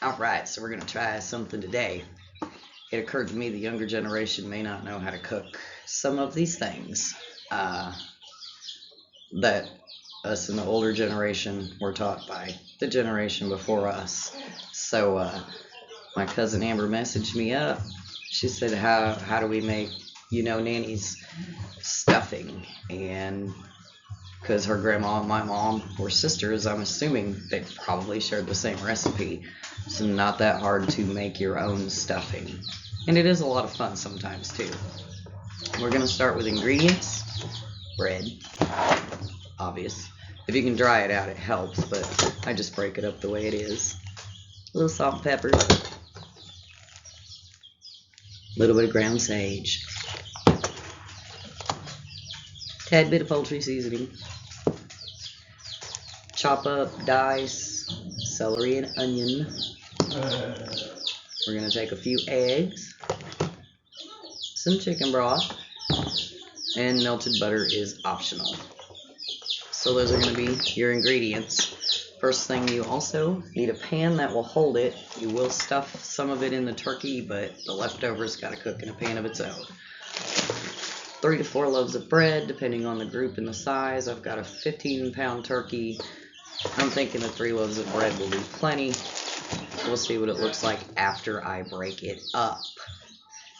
Alright, so we're going to try something today. It occurred to me the younger generation may not know how to cook some of these things that us in the older generation were taught by the generation before us. So my cousin Amber messaged me up. She said, how do we make, Nanny's stuffing? And because her grandma and my mom were sisters, I'm assuming they probably shared the same recipe. So not that hard to make your own stuffing. And it is a lot of fun sometimes too. We're going to start with ingredients. Bread, obvious. If you can dry it out, it helps, but I just break it up the way it is. A little salt and pepper. A little bit of ground sage. Tad bit of poultry seasoning. Chop up, dice, celery and onion. We're going to take a few eggs, some chicken broth, and melted butter is optional. So those are going to be your ingredients. First thing, you also need a pan that will hold it. You will stuff some of it in the turkey, but the leftovers got to cook in a pan of its own. 3 to 4 loaves of bread, depending on the group and the size. I've got a 15-pound turkey. I'm thinking the 3 loaves of bread will be plenty. We'll see what it looks like after I break it up.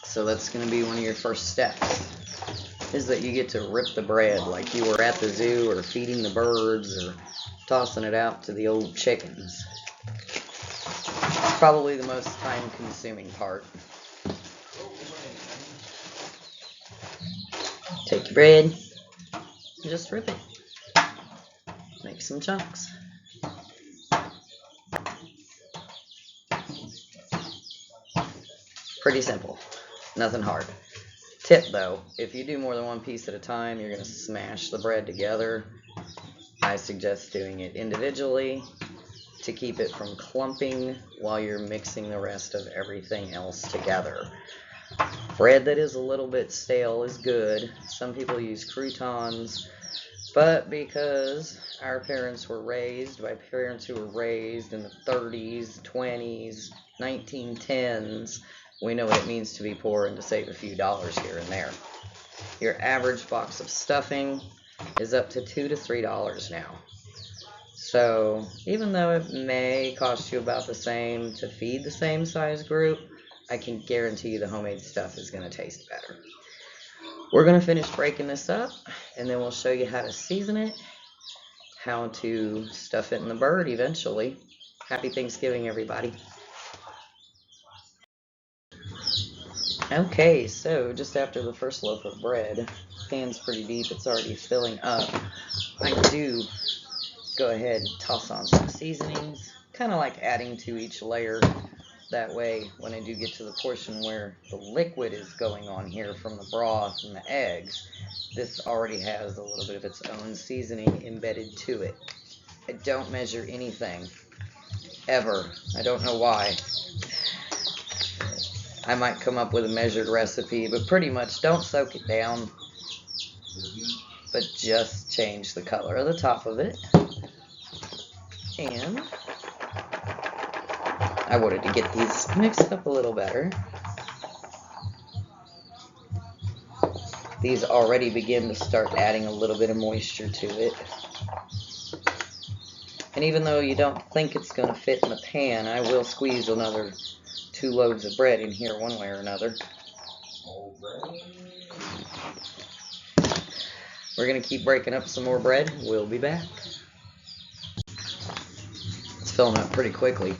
So that's going to be one of your first steps, is that you get to rip the bread like you were at the zoo or feeding the birds or tossing it out to the old chickens. Probably the most time-consuming part. Take your bread and just rip it. Make some chunks. Pretty simple. Nothing hard. Tip though, if you do more than one piece at a time, you're going to smash the bread together. I suggest doing it individually to keep it from clumping while you're mixing the rest of everything else together. Bread that is a little bit stale is good. Some people use croutons, but because our parents were raised by parents who were raised in the 30s, 20s, 1910s, we know what it means to be poor and to save a few dollars here and there. Your average box of stuffing is up to $2 to $3 now. So even though it may cost you about the same to feed the same size group, I can guarantee you the homemade stuff is going to taste better. We're going to finish breaking this up, and then we'll show you how to season it, how to stuff it in the bird eventually. Happy Thanksgiving, everybody. Okay, so just after the first loaf of bread, pan's pretty deep, it's already filling up. I do go ahead and toss on some seasonings, kind of like adding to each layer. That way, when I do get to the portion where the liquid is going on here from the broth and the eggs, this already has a little bit of its own seasoning embedded to it. I don't measure anything, ever. I don't know why. I might come up with a measured recipe, but pretty much don't soak it down, but just change the color of the top of it. And I wanted to get these mixed up a little better. These already begin to start adding a little bit of moisture to it. And even though you don't think it's going to fit in the pan, I will squeeze another 2 loaves of bread in here one way or another. We're going to keep breaking up some more bread. We'll be back. It's filling up pretty quickly.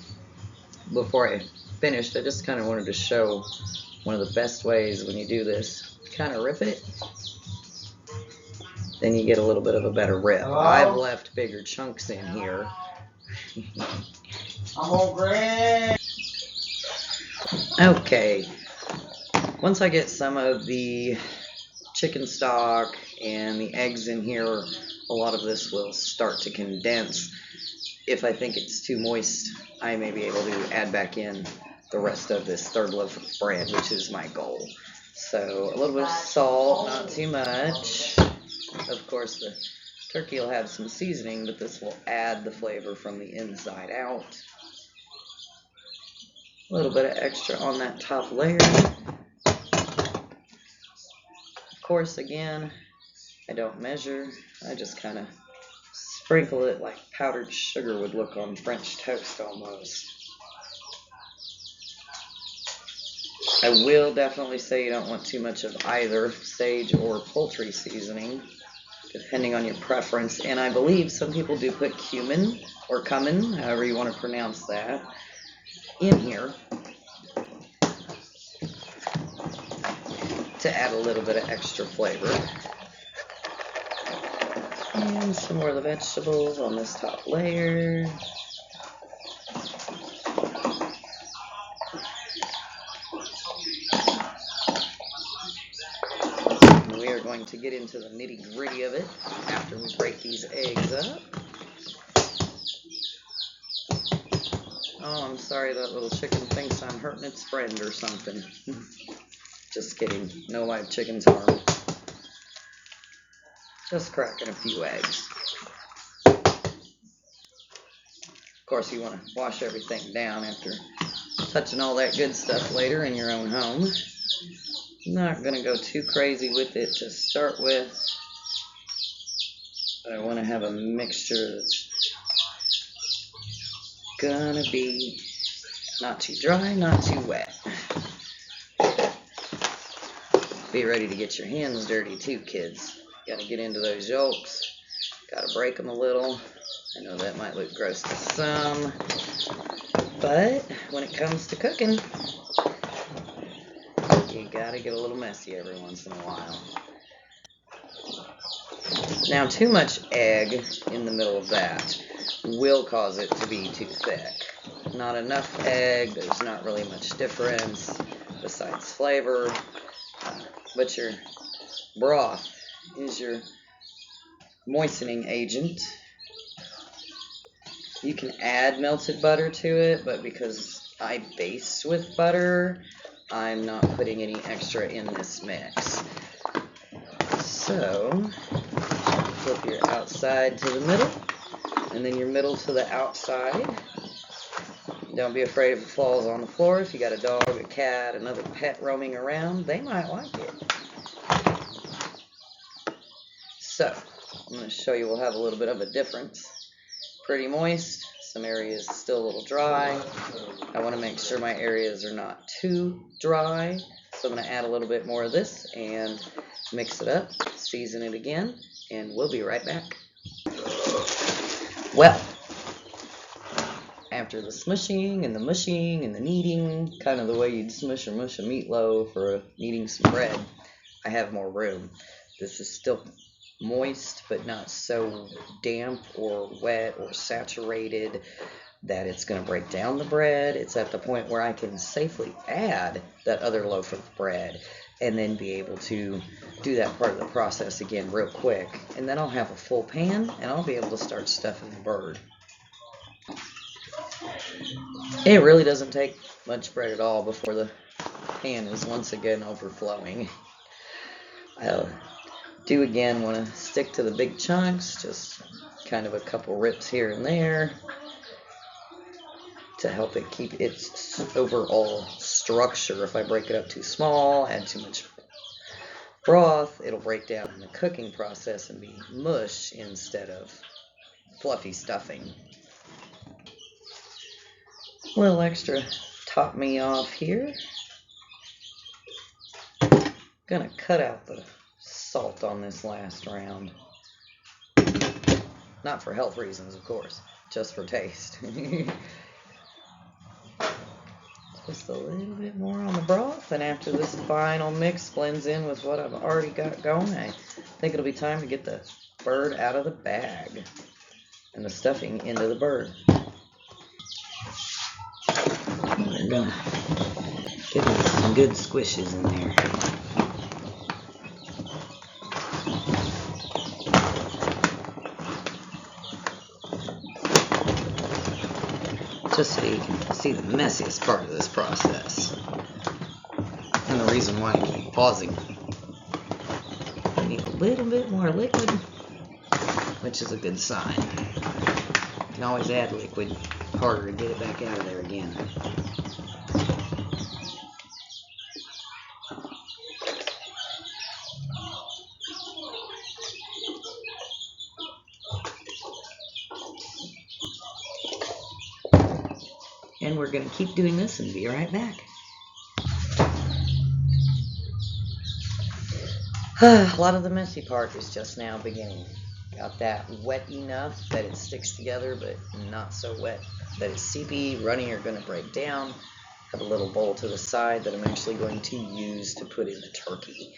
Before I finished, I just kind of wanted to show one of the best ways when you do this. Kind of rip it, then you get a little bit of a better rip. Hello? I've left bigger chunks in here. I'm hungry. Okay, once I get some of the chicken stock and the eggs in here, a lot of this will start to condense. If I think it's too moist, I may be able to add back in the rest of this 3rd loaf of bread, which is my goal. So a little bit of salt, not too much. Of course, the turkey will have some seasoning, but this will add the flavor from the inside out. A little bit of extra on that top layer. Of course, again, I don't measure. I just kind of sprinkle it like powdered sugar would look on French toast almost. I will definitely say you don't want too much of either sage or poultry seasoning, depending on your preference. And I believe some people do put cumin or cumin, however you want to pronounce that, in here to add a little bit of extra flavor. And some more of the vegetables on this top layer. And we are going to get into the nitty-gritty of it after we break these eggs up. Oh, I'm sorry, that little chicken thinks I'm hurting its friend or something. Just kidding. No live chickens harmed. Just cracking a few eggs. Of course, you want to wash everything down after touching all that good stuff later in your own home. Not going to go too crazy with it to start with. But I want to have a mixture that's gonna be not too dry, not too wet. Be ready to get your hands dirty too, kids. Gotta get into those yolks. Gotta break them a little. I know that might look gross to some, but when it comes to cooking, you gotta get a little messy every once in a while. Now, too much egg in the middle of that will cause it to be too thick. Not enough egg, there's not really much difference besides flavor, but your broth is your moistening agent. You can add melted butter to it, but because I base with butter, I'm not putting any extra in this mix. So, flip your outside to the middle, and then your middle to the outside. Don't be afraid if it falls on the floor. If you got a dog, a cat, another pet roaming around, they might like it. So, I'm going to show you, we'll have a little bit of a difference. Pretty moist, some areas still a little dry. I want to make sure my areas are not too dry. So I'm going to add a little bit more of this and mix it up, season it again, and we'll be right back. Well, after the smushing and the mushing and the kneading, kind of the way you'd smush or mush a meatloaf or kneading some bread, I have more room. This is still moist, but not so damp or wet or saturated that it's going to break down the bread. It's at the point where I can safely add that other loaf of bread and then be able to do that part of the process again real quick. And then I'll have a full pan and I'll be able to start stuffing the bird. It really doesn't take much bread at all before the pan is once again overflowing. I do again want to stick to the big chunks, just kind of a couple rips here and there to help it keep its overall structure. If I break it up too small, add too much broth, it'll break down in the cooking process and be mush instead of fluffy stuffing. A little extra top me off here. Gonna cut out the salt on this last round. Not for health reasons, of course, just for taste. Just a little bit more on the broth, and after this final mix blends in with what I've already got going, I think it'll be time to get the bird out of the bag and the stuffing into the bird. We're gonna get some good squishes in there. Just so you can see the messiest part of this process. And the reason why I keep pausing. I need a little bit more liquid, which is a good sign. You can always add liquid, harder to get it back out of there again. And we're going to keep doing this and be right back. A lot of the messy part is just now beginning. Got that wet enough that it sticks together, but not so wet that it's seepy, runny, or going to break down. Have a little bowl to the side that I'm actually going to use to put in the turkey.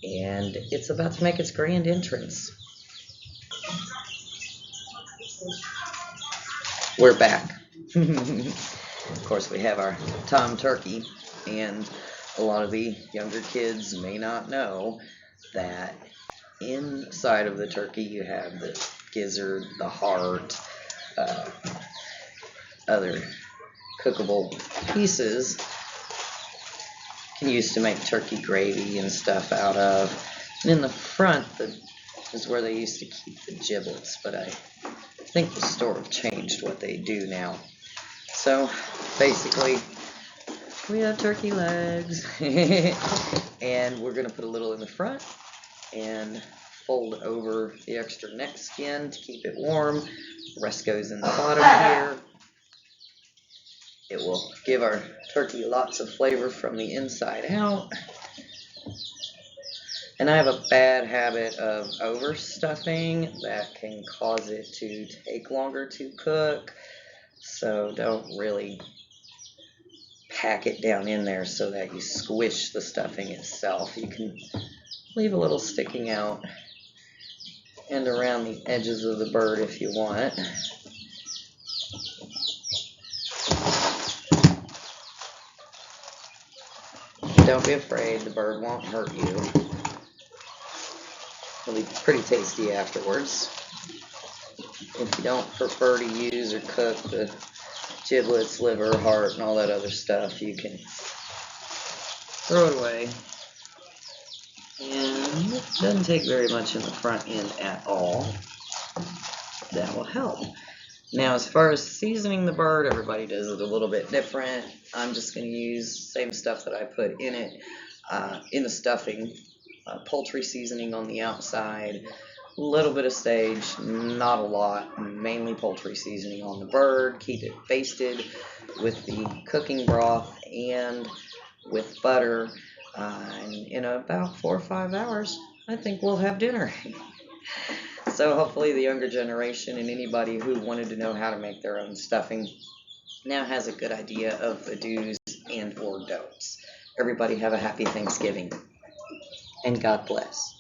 And it's about to make its grand entrance. We're back. Of course, we have our tom turkey, and a lot of the younger kids may not know that inside of the turkey you have the gizzard, the heart, other cookable pieces you can use to make turkey gravy and stuff out of. And in the front is where they used to keep the giblets, but I think the store changed what they do now. So basically we have turkey legs and we're going to put a little in the front and fold over the extra neck skin to keep it warm. The rest goes in the bottom here. It will give our turkey lots of flavor from the inside out. And I have a bad habit of overstuffing that can cause it to take longer to cook. So don't really pack it down in there so that you squish the stuffing itself. You can leave a little sticking out and around the edges of the bird if you want. Don't be afraid, the bird won't hurt you. It'll be pretty tasty afterwards. If you don't prefer to use or cook the giblets, liver, heart, and all that other stuff, you can throw it away. And it doesn't take very much in the front end at all. That will help. Now, as far as seasoning the bird, everybody does it a little bit different. I'm just going to use the same stuff that I put in it, in the stuffing. Poultry seasoning on the outside, a little bit of sage, not a lot, mainly poultry seasoning on the bird. Keep it basted with the cooking broth and with butter. And in about 4 or 5 hours, I think we'll have dinner. So hopefully the younger generation and anybody who wanted to know how to make their own stuffing now has a good idea of the do's and or don'ts. Everybody have a happy Thanksgiving, and God bless.